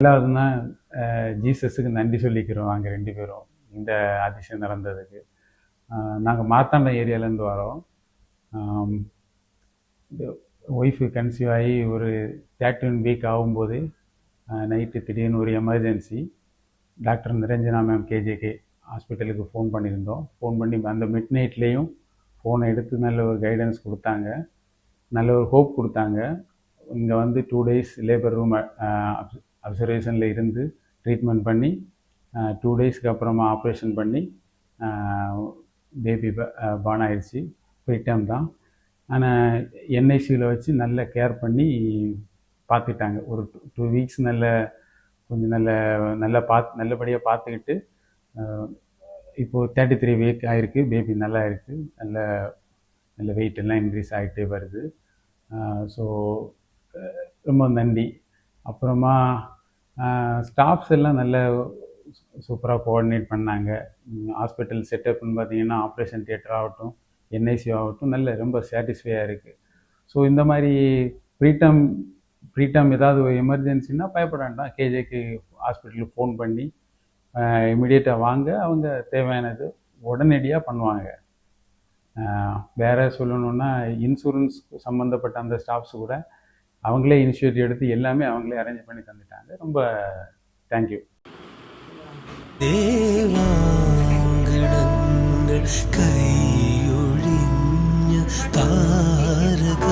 எல்லாருன்னா ஜீசஸுக்கு நன்றி சொல்லிக்கிறோம் நாங்கள் 2 பேரும் இந்த அதிசயம் நடந்ததுக்கு. நாங்கள் மார்த்தாண்டம் ஏரியாலேருந்து வரோம். ஒய்ஃபு கன்சீவ் ஆகி ஒரு 13 வீக் ஆகும்போது நைட்டு திடீர்னு ஒரு எமர்ஜென்சி. டாக்டர் நிரஞ்சனா மேம் கேஜேகே ஹாஸ்பிட்டலுக்கு ஃபோன் பண்ணியிருந்தோம். ஃபோன் பண்ணி அந்த மிட் நைட்லேயும் ஃபோனை எடுத்து நல்ல ஒரு கைடன்ஸ் கொடுத்தாங்க, நல்ல ஒரு ஹோப் கொடுத்தாங்க. இங்கே வந்து 2 days லேபர் ரூம் அப்சர்வேஷனில் இருந்து ட்ரீட்மெண்ட் பண்ணி 2 daysக்கு அப்புறமா ஆப்ரேஷன் பண்ணி பேபி பார்ன் ஆயிடுச்சு. ப்ரீடம் தான். ஆனால் என்ஐசியில் வச்சு நல்ல கேர் பண்ணி பார்த்துட்டாங்க. ஒரு 2 weeks கொஞ்சம் நல்லபடியாக பார்த்துக்கிட்டு இப்போது 33 week ஆகிருக்கு. பேபி நல்லா இருக்குது. நல்ல வெயிட் எல்லாம் இன்க்ரீஸ் ஆகிட்டே வருது. ஸோ ரொம்ப நன்றி. அப்புறமா ஸ்டாஃப்ஸ் எல்லாம் நல்ல சூப்பராக கோஆர்டினேட் பண்ணாங்க. ஹாஸ்பிட்டல் செட்டப்னு பார்த்தீங்கன்னா ஆப்ரேஷன் தியேட்டர் ஆகட்டும், என்ஐசி ஆகட்டும், ரொம்ப சாட்டிஸ்ஃபையாக இருக்குது. ஸோ இந்த மாதிரி ப்ரீடம் ஏதாவது ஒரு எமர்ஜென்சின்னா பயப்பட வேண்டாம். கேஜேக்கு ஹாஸ்பிட்டலுக்கு ஃபோன் பண்ணி இமிடியேட்டாக வாங்க, அவங்க தேவையானது உடனடியாக பண்ணுவாங்க. வேறு சொல்லணுன்னா இன்சூரன்ஸ் சம்மந்தப்பட்ட அந்த ஸ்டாஃப்ஸ் கூட அவங்களே இனிஷியேட்டிவ் எடுத்து எல்லாமே அவங்களே அரேஞ்ச் பண்ணி தந்துட்டாங்க. ரொம்ப தேங்க்யூ. தேவாங்கணங்கள் கையொழிஞ்ச தாரக